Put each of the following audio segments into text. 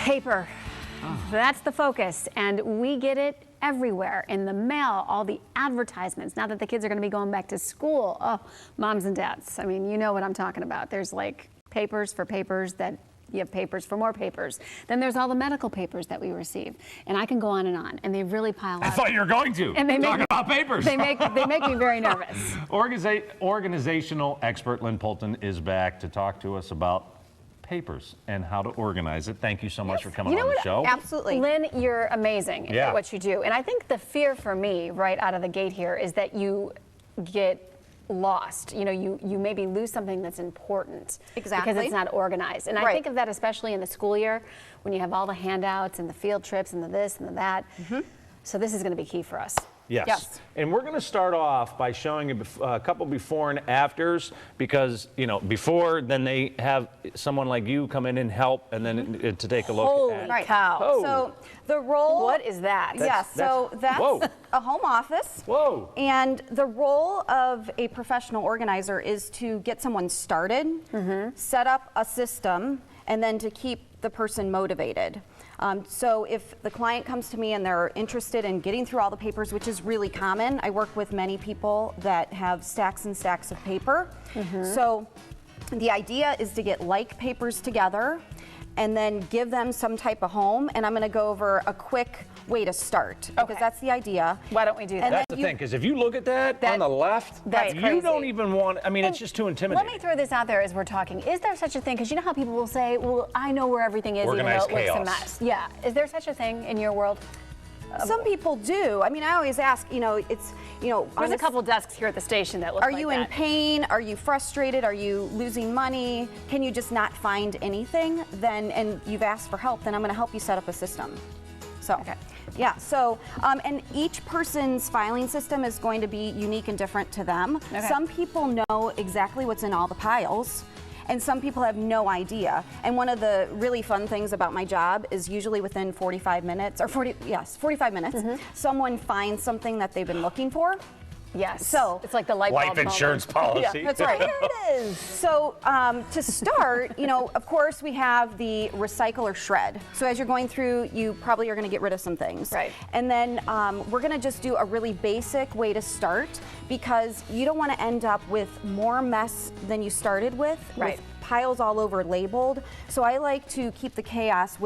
Paper. That's the focus, and we get it everywhere, in the mail, all the advertisements. Now that the kids are going to be going back to school, oh, moms and dads, I mean, you know what I'm talking about. There's like papers for papers that you have papers for more papers. Then there's all the medical papers that we receive, and I can go on, and they really pile up. I thought you were going to. And they talk make about papers. They make me very nervous. Organizational expert Lynne Poulton is back to talk to us about papers and how to organize it. Thank you so much for coming on the show. Absolutely. Lynne, you're amazing at what you do. And I think the fear for me right out of the gate here is that you get lost. You know, you maybe lose something that's important. Exactly. Because it's not organized. And I think of that especially in the school year when you have all the handouts and the field trips and the this and the that. So this is going to be key for us. Yes. And we're going to start off by showing a couple before and afters, because, you know, before, then they have someone like you come in and help, and then to take a look at. Holy cow. Oh. So the role. What is that? That's a home office. Whoa. And the role of a professional organizer is to get someone started, set up a system, and then to keep the person motivated. So if the client comes to me and they're interested in getting through all the papers, which is really common, I work with many people that have stacks and stacks of paper. So the idea is to get like papers together and then give them some type of home. And I'm going to go over a quick way to start, because that's the idea. Why don't we do that? That's the thing, because if you look at that on the left, you don't even want, I mean, it's just too intimidating. Let me throw this out there as we're talking. Is there such a thing, because you know how people will say, well, I know where everything is, Organized even though it looks a chaos. mess. Yeah. Is there such a thing in your world? Some people do. I mean, I always ask, you know, it's, you know, There's a couple desks here at the station that look like are you that. in pain? Are you frustrated? Are you losing money? Can you just not find anything? Then, and you've asked for help, then I'm going to help you set up a system. So, yeah, so, and each person's filing system is going to be unique and different to them. Some people know exactly what's in all the piles, and some people have no idea. And one of the really fun things about my job is usually within 45 minutes, or 45 minutes, someone finds something that they've been looking for. Yes. So it's like the light bulb insurance policy. That's right. There it is. So to start, you know, of course we have the recycle or shred. So as you're going through, you probably are going to get rid of some things. Right. And then we're going to just do a really basic way to start, because you don't want to end up with more mess than you started with piles all over labeled. So I like to keep the chaos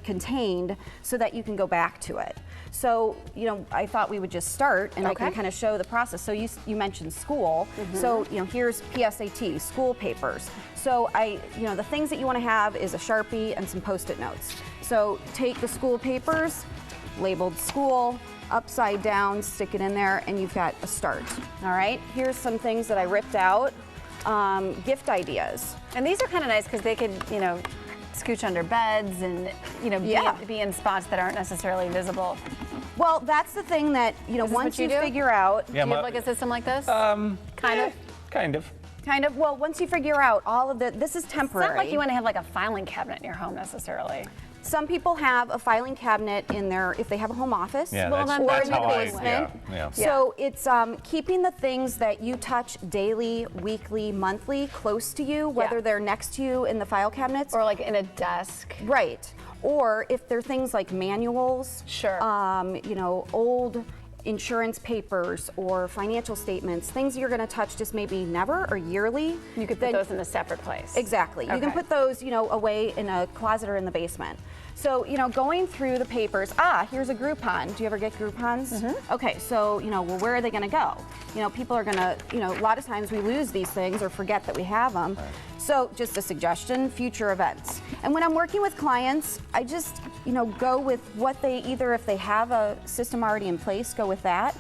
contained so that you can go back to it. So, you know, I thought we would just start, and I can kind of show the process. So you mentioned school. So, you know, here's PSAT, school papers. So you know, the things that you want to have is a Sharpie and some Post-it notes. So take the school papers, labeled school, upside down, stick it in there, and you've got a start. All right, here's some things that I ripped out. Gift ideas. And these are kind of nice because they could, you know, scooch under beds and, you know, be in spots that aren't necessarily visible. Well, that's the thing that, you know, once you figure out. Do you have like a system like this? Kind of. Kind of. Well, once you figure out all of this is temporary. It's not like you want to have like a filing cabinet in your home necessarily. Some people have a filing cabinet in their, if they have a home office, Yeah, or that's in the how basement. So it's keeping the things that you touch daily, weekly, monthly close to you, whether they're next to you in the file cabinets. Or like in a desk. Right. Or if they're things like manuals, you know, old insurance papers or financial statements, things you're going to touch just maybe never or yearly. You could put those in a separate place. Exactly. You can put those, you know, away in a closet or in the basement. So, you know, going through the papers, here's a Groupon. Do you ever get Groupons? Okay, so, you know, well, where are they going to go? You know, people are going to, you know, a lot of times we lose these things or forget that we have them. So just a suggestion, future events. And when I'm working with clients, I just, you know, go with what they either, if they have a system already in place, go with that.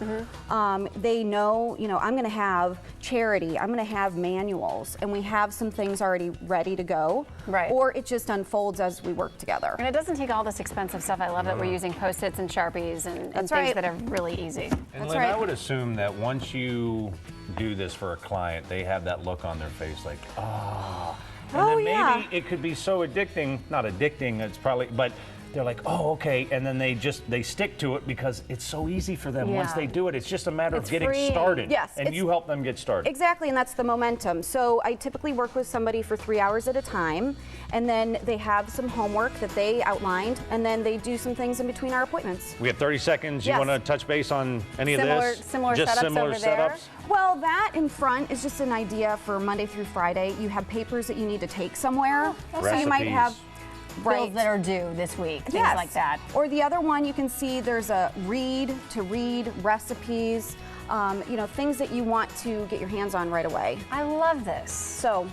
They know, you know, I'm going to have charity, I'm going to have manuals, and we have some things already ready to go. Or it just unfolds as we work together. And it doesn't take all this expensive stuff. I love that we're using Post-its and Sharpies and things that are really easy. And Lynne, I would assume that once you do this for a client, they have that look on their face like, and then maybe it could be so addicting, not addicting, it's probably, but they're like, oh, okay, and then they stick to it because it's so easy for them. Once Yeah. they do it, it's just a matter It's of getting freeing. started. Yes, and it's- you help them get started. Exactly, and that's the momentum. So I typically work with somebody for 3 hours at a time, and then they have some homework that they outlined, and then they do some things in between our appointments. We have 30 seconds. You Yes. want to touch base on any Similar- of this? similar just setups similar over there? setups? Well, that in front is just an idea for Monday through Friday. You have papers that you need to take somewhere. So you might have Bills that are due this week, things Yes. like that. Or the other one, you can see there's a read recipes, things that you want to get your hands on right away. I love this. So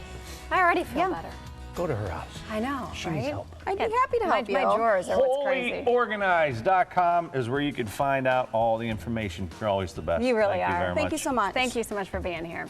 I already feel Yeah. better. Go to her house. I know, She right? needs help. I'd be happy to help you. My drawers are what's crazy. HolyOrganized.com is where you can find out all the information. You're always the best. You really Thank are. You very Thank much. you so much. Thank you so much for being here.